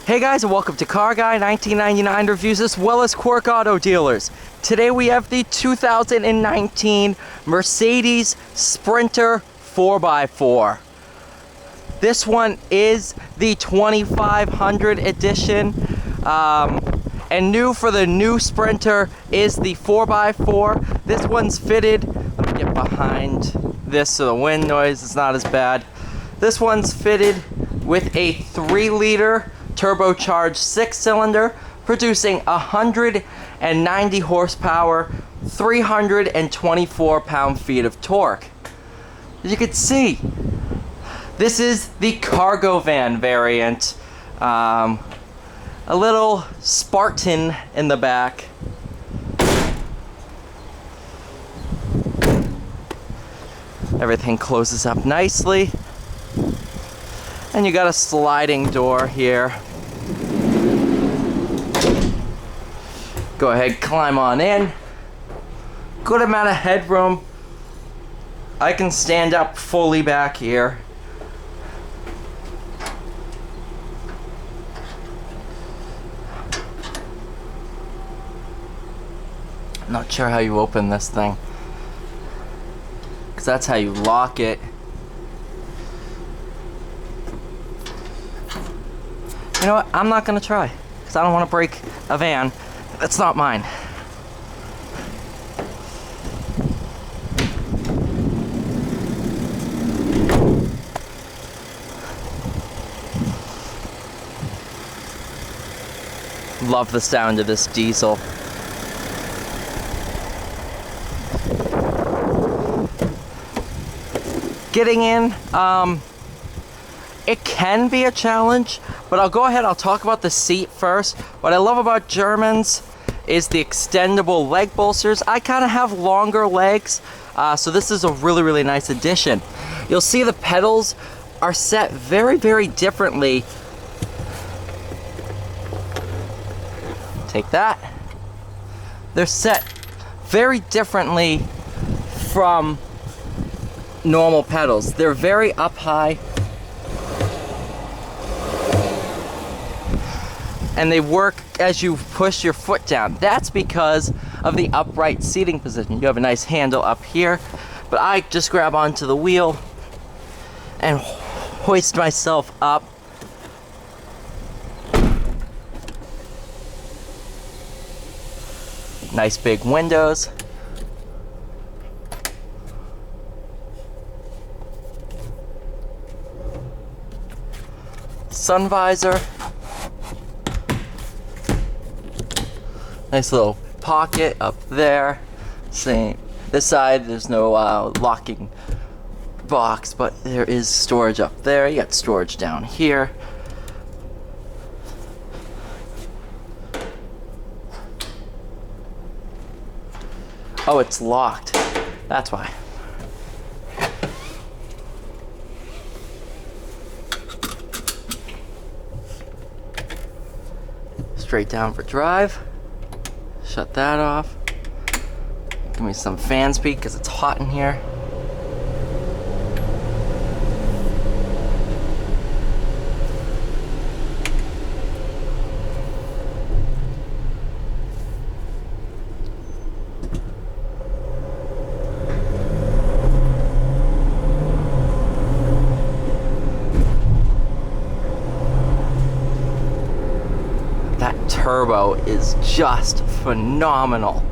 Hey guys, and welcome to Car Guy 1999 Reviews, as well as Quirk Auto Dealers. Today we have the 2019 Mercedes Sprinter 4x4. This one is the 2500 edition, and new for the new Sprinter is the 4x4. This one's fitted, let me get behind this so the wind noise is not as bad. This one's fitted with a 3-liter turbocharged 6-cylinder, producing 190 horsepower, 324 pound-feet of torque. As you can see, this is the cargo van variant. A little Spartan in the back. Everything closes up nicely. And you got a sliding door here. Go ahead, climb on in. Good amount of headroom. I can stand up fully back here. Not sure how you open this thing, because that's how you lock it. You know what? I'm not gonna try, because I don't want to break a van that's not mine. Love the sound of this diesel. Getting in, it can be a challenge, but I'll go ahead, I'll talk about the seat first. What I love about Germans is the extendable leg bolsters. I kind of have longer legs, so this is a really nice addition. You'll see the pedals are set very differently. Take that. They're set very differently from normal pedals. They're very up high, and they work as you push your foot down. That's because of the upright seating position. You have a nice handle up here, but I just grab onto the wheel and hoist myself up. Nice big windows. Sun visor. Nice little pocket up there. Same. This side, there's no locking box, but there is storage up there. You got storage down here. Oh, it's locked. That's why. Straight down for drive. Shut that off. Give me some fan speed because it's hot in here. Turbo is just phenomenal.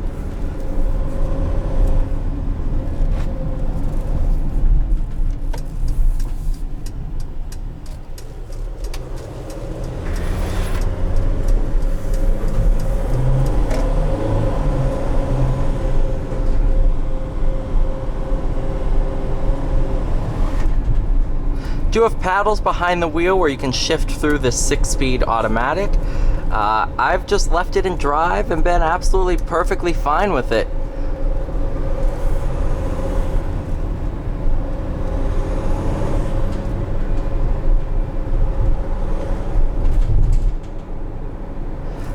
Do have paddles behind the wheel where you can shift through the 6-speed automatic. I've just left it in drive and been absolutely perfectly fine with it.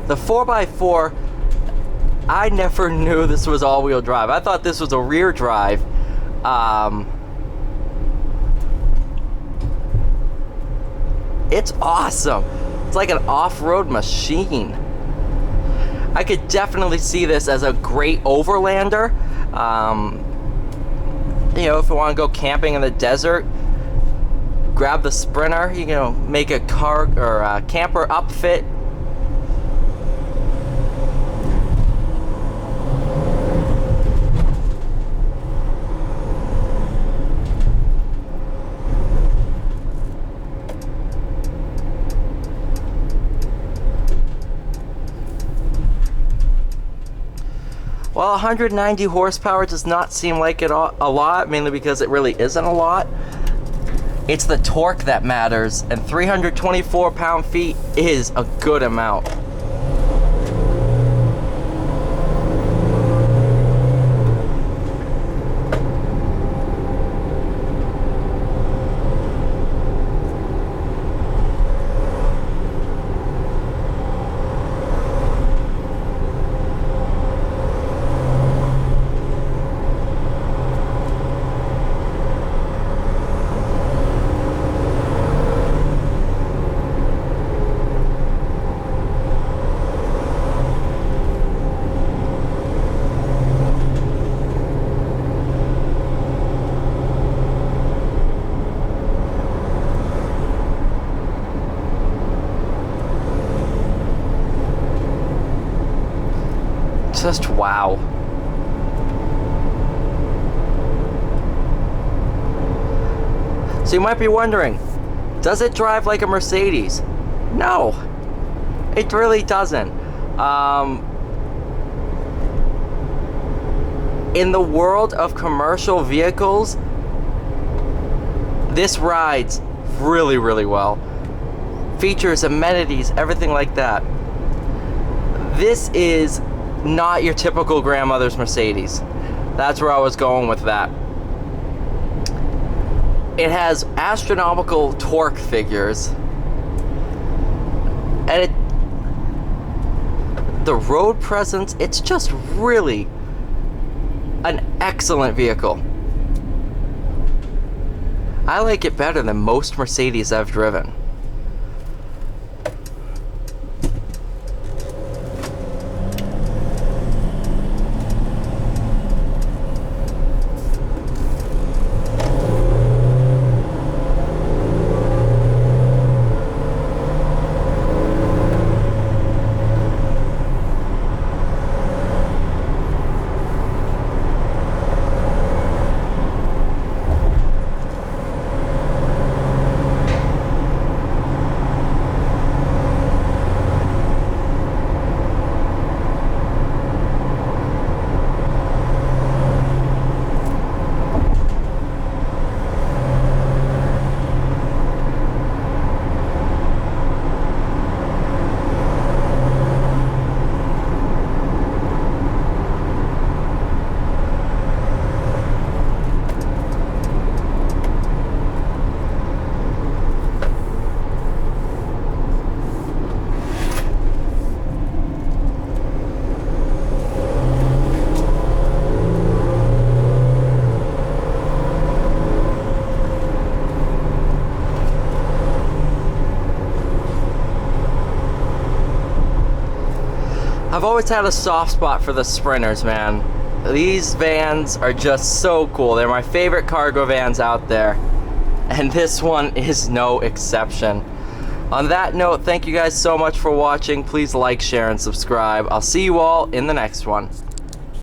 The 4x4, I never knew this was all-wheel drive. I thought this was a rear drive. It's awesome. It's like an off-road machine. I could definitely see this as a great overlander. You know, if you want to go camping in the desert, grab the Sprinter, you know, make a car or a camper upfit. Well, 190 horsepower does not seem like it a lot, mainly because it really isn't a lot. It's the torque that matters, and 324 pound-feet is a good amount. Just wow. So you might be wondering, does it drive like a Mercedes? No, it really doesn't. In the world of commercial vehicles, this rides really, really well. Features, amenities, everything like that. This is not your typical grandmother's Mercedes. That's where I was going with that. It has astronomical torque figures, and the road presence, it's just really an excellent vehicle. I like it better than most Mercedes I've driven. I've always had a soft spot for the Sprinters, man. These vans are just so cool. They're my favorite cargo vans out there, and this one is no exception. On that note, thank you guys so much for watching. Please like, share, and subscribe. I'll see you all in the next one.